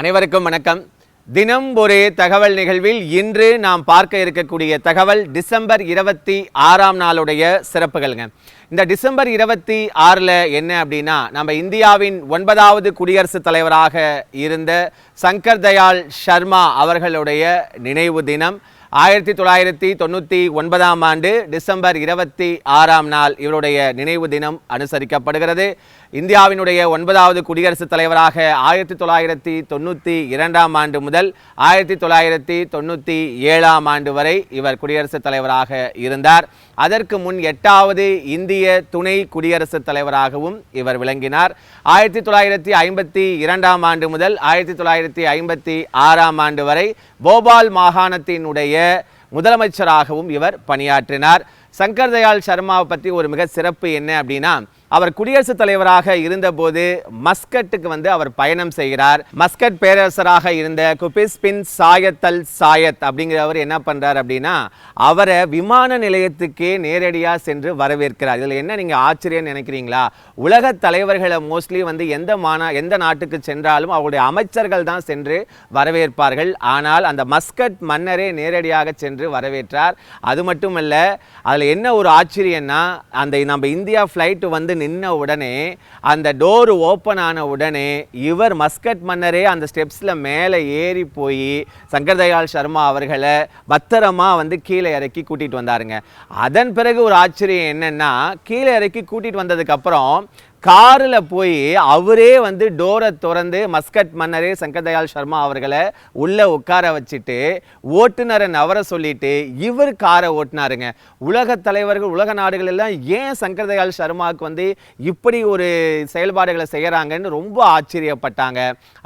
அனைவருக்கும் வணக்கம். தினம் ஒரு தகவல் நிகழ்வில் இன்று நாம் பார்க்க இருக்கக்கூடிய தகவல் டிசம்பர் 26ஆம் நாளுடைய சிறப்புகள்ங்க. இந்த டிசம்பர் 26ல் என்ன அப்படின்னா, நம்ம இந்தியாவின் 9வது குடியரசுத் தலைவராக இருந்த சங்கர் தயாள் சர்மா அவர்களுடைய நினைவு தினம். 1999ஆம் ஆண்டு டிசம்பர் 26ஆம் நாள் இவருடைய நினைவு தினம் அனுசரிக்கப்படுகிறது. இந்தியாவினுடைய 9வது குடியரசுத் தலைவராக 1992ஆம் ஆண்டு முதல் 1997ஆம் ஆண்டு வரை இவர் குடியரசுத் தலைவராக இருந்தார். அதற்கு முன் 8வது இந்திய துணை குடியரசுத் தலைவராகவும் இவர் விளங்கினார். 1952ஆம் ஆண்டு முதல் 1956ஆம் ஆண்டு வரை போபால் மாகாணத்தினுடைய முதலமைச்சராகவும் இவர் பணியாற்றினார். சங்கர் தயாள் சர்மாவை பற்றி ஒரு மிக சிறப்பு என்ன அப்படின்னா, அவர் குடியரசுத் தலைவராக இருந்தபோது மஸ்கட்டுக்கு அவர் பயணம் செய்கிறார். மஸ்கட் பேரரசராக இருந்த குபிஸ் பின் சாயத் அல் சாயத் அப்படிங்கிறவர் என்ன பண்றார் அப்படின்னா, அவரை விமான நிலையத்துக்கே நேரடியாக சென்று வரவேற்கிறார். இதில் என்ன நீங்கள் ஆச்சரியம் நினைக்கிறீங்களா? உலக தலைவர்களை மோஸ்ட்லி எந்த நாட்டுக்கு சென்றாலும் அவருடைய அமைச்சர்கள் தான் சென்று வரவேற்பார்கள். ஆனால் அந்த மஸ்கட் மன்னரே நேரடியாக சென்று வரவேற்றார். அது மட்டுமல்ல, அதில் என்ன ஒரு ஆச்சரியம்னா, நம்ம இந்தியா ஃப்ளைட்டு நின்ன உடனே, அந்த டோர் ஓப்பன் ஆன உடனே இவர் மஸ்கட் மன்னரே அந்த ஸ்டெப்ஸில் மேலே ஏறி போய் சங்கர் தயாள் சர்மா அவர்களை பத்திரமா கீழே இறக்கி கூட்டிகிட்டு வந்தாருங்க. அதன் பிறகு ஒரு ஆச்சரியம் என்னன்னா, கீழே இறக்கி கூட்டிகிட்டு வந்ததுக்கப்புறம் காரில் போய் அவரே டோரை திறந்து மஸ்கட் மன்னரே சங்கர் தயாள் சர்மா அவர்களை உள்ளே உட்கார வச்சுட்டு ஓட்டுநரை நவர சொல்லிட்டு இவர் காரை ஓட்டினாருங்க. உலக தலைவர்கள், உலக நாடுகள் எல்லாம் ஏன் சங்கர் தயாள் சர்மாவுக்கு இப்படி ஒரு செயல்பாடுகளை செய்கிறாங்கன்னு ரொம்ப ஆச்சரியப்பட்டாங்க.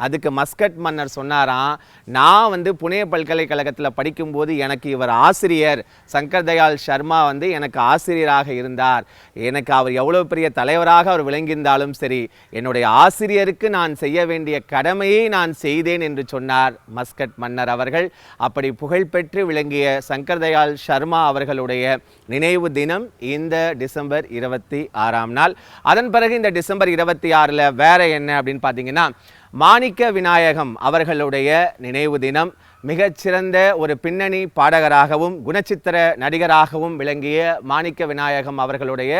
அதுக்கு மஸ்கட் மன்னர் சொன்னாராம், நான் புனே பல்கலைக்கழகத்தில் படிக்கும்போது எனக்கு இவர் ஆசிரியர், சங்கர் தயாள் சர்மா எனக்கு ஆசிரியராக இருந்தார். எனக்கு அவர் எவ்வளோ பெரிய தலைவராக அவர் இருந்தாலும் சரி, என்னுடைய ஆசிரியருக்கு நான் செய்ய வேண்டிய கடமையை நான் செய்தேன் என்று சொன்னார் மஸ்கட் மன்னர் அவர்கள். அப்படி புகழ்பெற்று விளங்கிய சங்கர் தயாள் சர்மா அவர்களுடைய நினைவு தினம் இந்த டிசம்பர் 26ஆம் நாள். அதன் பிறகு இந்த டிசம்பர் 26ல் வேற என்ன அப்படின்னு பார்த்தீங்கன்னா, மாணிக்க விநாயகம் அவர்களுடைய நினைவு தினம். மிகச்சிறந்த ஒரு பின்னணி பாடகராகவும் குணச்சித்திர நடிகராகவும் விளங்கிய மாணிக்க விநாயகம் அவர்களுடைய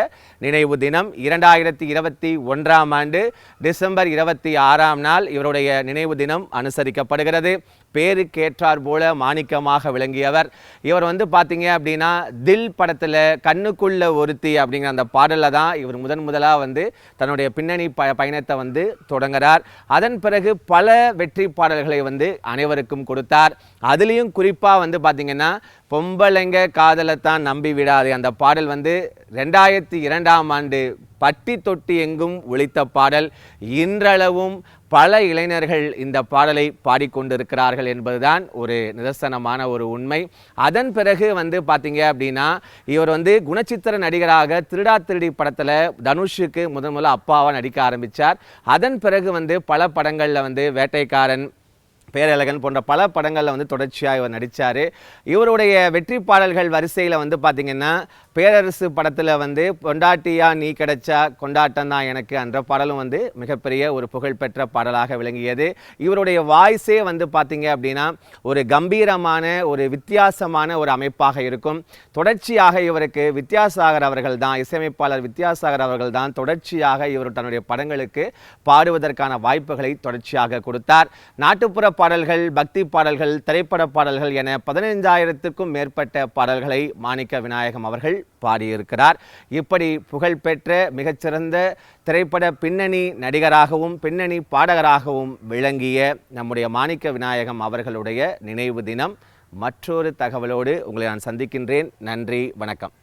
நினைவு தினம் 2021ஆம் ஆண்டு டிசம்பர் 26ஆம் நாள் இவருடைய நினைவு தினம் அனுசரிக்கப்படுகிறது. பேருக்கேற்றார் போல மாணிக்கமாக விளங்கியவர் இவர். பார்த்தீங்க அப்படின்னா, தில் படத்தில் கண்ணுக்குள்ள ஒருத்தி அப்படிங்கிற அந்த பாடலில் தான் இவர் முதலாக தன்னுடைய பின்னணி பயணத்தை தொடங்குகிறார். அதன் பிறகு பல வெற்றி பாடல்களை அனைவருக்கும் கொடுத்தார். அதுலேயும் குறிப்பாக பார்த்தீங்கன்னா, பொம்பளைங்க காதலைத்தான் நம்பி விடாது அந்த பாடல் 2002ஆம் ஆண்டு பட்டி தொட்டி எங்கும் ஒலித்த பாடல். இன்றளவும் பல இளைஞர்கள் இந்த பாடலை பாடிக்கொண்டிருக்கிறார்கள் என்பதுதான் ஒரு நிதர்சனமான ஒரு உண்மை. அதன் பிறகு பார்த்தீங்க அப்படின்னா, இவர் குணச்சித்திர நடிகராக திருடா திருடி படத்தில் தனுஷுக்கு முதல்ல அப்பாவாக நடிக்க ஆரம்பித்தார். அதன் பிறகு பல படங்களில் வேட்டைக்காரன், பேரழகன் போன்ற பல படங்களில் தொடர்ச்சியாக இவர் நடித்தார். இவருடைய வெற்றி பாடல்கள் வரிசையில் பார்த்தீங்கன்னா, பேரரசு படத்தில் பொண்டாட்டியா நீ கிடைச்சா கொண்டாட்டம் தான் எனக்கு என்ற பாடலும் மிகப்பெரிய ஒரு புகழ்பெற்ற பாடலாக விளங்கியது. இவருடைய வாய்ஸே பார்த்தீங்க அப்படின்னா ஒரு கம்பீரமான ஒரு வித்தியாசமான ஒரு அமைப்பாக இருக்கும். தொடர்ச்சியாக இவருக்கு வித்யாசாகர் அவர்கள் தான், இசையமைப்பாளர் வித்யாசாகர் அவர்கள் தான் தொடர்ச்சியாக இவர் தன்னுடைய படங்களுக்கு பாடுவதற்கான வாய்ப்புகளை தொடர்ச்சியாக கொடுத்தார். நாட்டுப்புற பாடல்கள், பக்தி பாடல்கள், திரைப்பட பாடல்கள் என 15,000க்கும் மேற்பட்ட பாடல்களை மாணிக்க விநாயகம் அவர்கள் பாடியிருக்கிறார். இப்படி புகழ்பெற்ற மிகச்சிறந்த திரைப்பட பின்னணி நடிகராகவும் பின்னணி பாடகராகவும் விளங்கிய நம்முடைய மாணிக்க விநாயகம் அவர்களுடைய நினைவு தினம். மற்றொரு தகவலோடு உங்களை நான் சந்திக்கின்றேன். நன்றி, வணக்கம்.